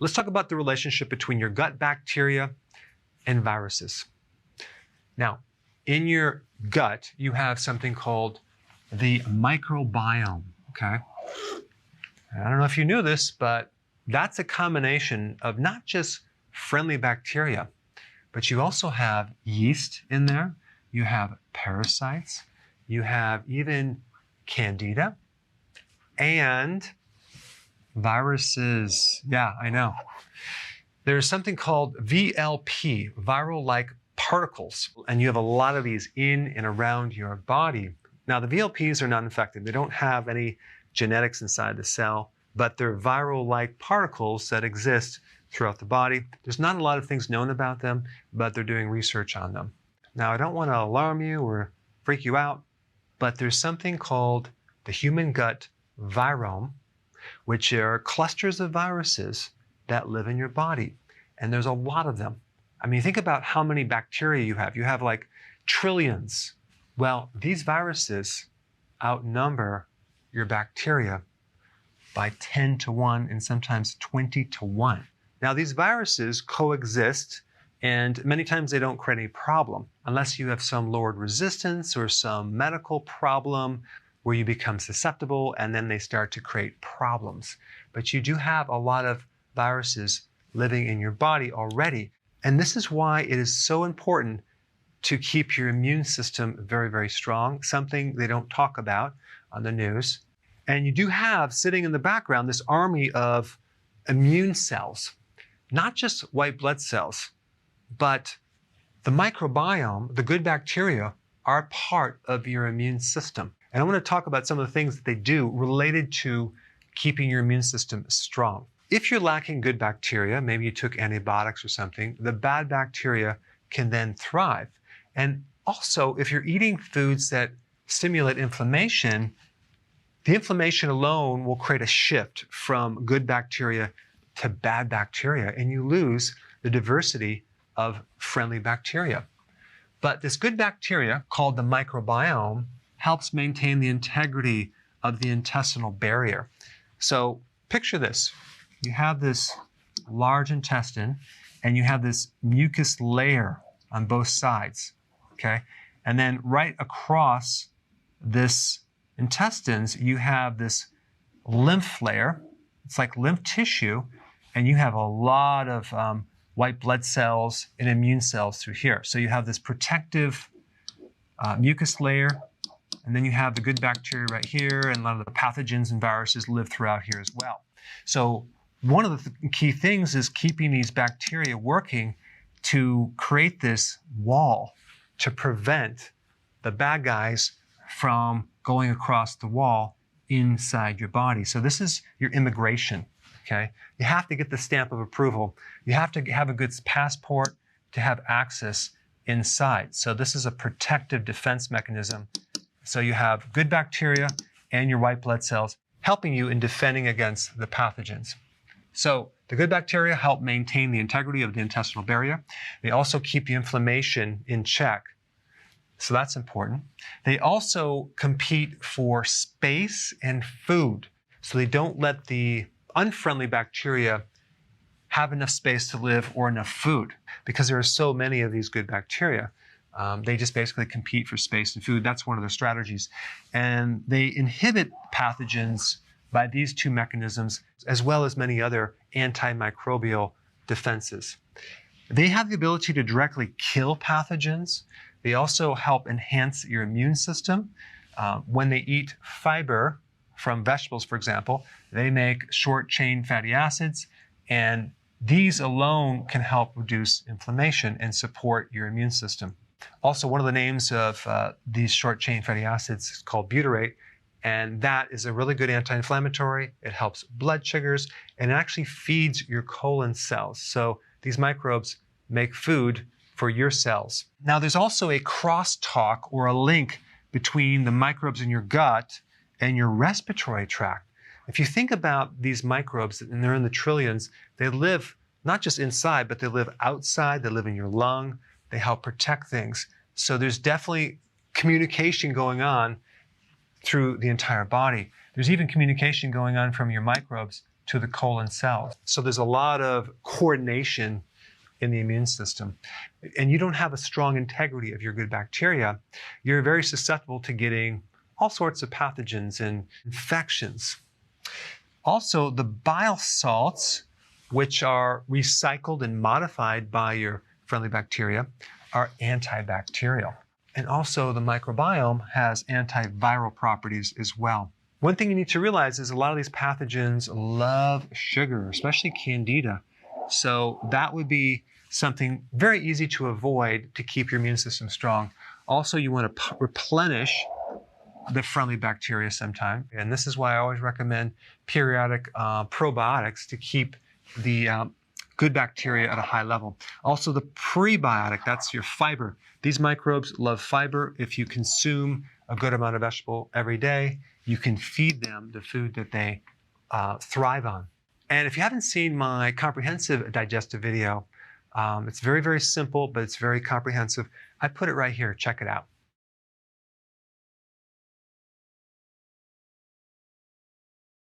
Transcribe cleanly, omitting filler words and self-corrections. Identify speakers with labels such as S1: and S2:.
S1: Let's talk about the relationship between your gut bacteria and viruses. Now, in your gut, you have something called the microbiome, okay? I don't know if you knew this, but that's a combination of not just friendly bacteria, but you also have yeast in there, you have parasites, you have even candida, and viruses. Yeah, I know. There's something called VLP, viral-like particles, and you have a lot of these in and around your body. Now, the VLPs are not infected. They don't have any genetics inside the cell, but they're viral-like particles that exist throughout the body. There's not a lot of things known about them, but they're doing research on them. Now, I don't want to alarm you or freak you out, but there's something called the human gut virome, which are clusters of viruses that live in your body. And there's a lot of them. I mean, think about how many bacteria you have. You have like trillions. Well, these viruses outnumber your bacteria by 10 to 1 and sometimes 20 to 1. Now, these viruses coexist, and many times they don't create any problem unless you have some lowered resistance or some medical problem where you become susceptible and then they start to create problems. But you do have a lot of viruses living in your body already. And this is why it is so important to keep your immune system very, very strong, something they don't talk about on the news. And you do have, sitting in the background, this army of immune cells, not just white blood cells, but the microbiome, the good bacteria, are part of your immune system. And I want to talk about some of the things that they do related to keeping your immune system strong. If you're lacking good bacteria, maybe you took antibiotics or something, the bad bacteria can then thrive. And also, if you're eating foods that stimulate inflammation, the inflammation alone will create a shift from good bacteria to bad bacteria, and you lose the diversity of friendly bacteria. But this good bacteria, called the microbiome, helps maintain the integrity of the intestinal barrier. So picture this. You have this large intestine, and you have this mucus layer on both sides, okay? And then right across this intestines, you have this lymph layer. It's like lymph tissue, and you have a lot of white blood cells and immune cells through here. So you have this protective mucus layer, and then you have the good bacteria right here, and a lot of the pathogens and viruses live throughout here as well. So one of the key things is keeping these bacteria working to create this wall to prevent the bad guys from going across the wall inside your body. So this is your immigration, okay? You have to get the stamp of approval. You have to have a good passport to have access inside. So this is a protective defense mechanism. So you have good bacteria and your white blood cells helping you in defending against the pathogens. So the good bacteria help maintain the integrity of the intestinal barrier. They also keep the inflammation in check. So that's important. They also compete for space and food. So they don't let the unfriendly bacteria have enough space to live or enough food, because there are so many of these good bacteria. They just basically compete for space and food. That's one of their strategies. And they inhibit pathogens by these two mechanisms, as well as many other antimicrobial defenses. They have the ability to directly kill pathogens. They also help enhance your immune system. When they eat fiber from vegetables, for example, they make short-chain fatty acids, and these alone can help reduce inflammation and support your immune system. Also, one of the names of these short-chain fatty acids is called butyrate, and that is a really good anti-inflammatory. It helps blood sugars, and it actually feeds your colon cells. So these microbes make food for your cells. Now, there's also a crosstalk or a link between the microbes in your gut and your respiratory tract. If you think about these microbes, and they're in the trillions, they live not just inside, but they live outside. They live in your lung. They help protect things. So there's definitely communication going on through the entire body. There's even communication going on from your microbes to the colon cells. So there's a lot of coordination in the immune system. And you don't have a strong integrity of your good bacteria, you're very susceptible to getting all sorts of pathogens and infections. Also, the bile salts, which are recycled and modified by your friendly bacteria, are antibacterial. And also the microbiome has antiviral properties as well. One thing you need to realize is a lot of these pathogens love sugar, especially candida. So that would be something very easy to avoid to keep your immune system strong. Also, you want to replenish the friendly bacteria sometime. And this is why I always recommend periodic probiotics to keep the good bacteria at a high level. Also the prebiotic, that's your fiber. These microbes love fiber. If you consume a good amount of vegetable every day, you can feed them the food that they thrive on. And if you haven't seen my comprehensive digestive video, it's very, very simple, but it's very comprehensive. I put it right here, check it out.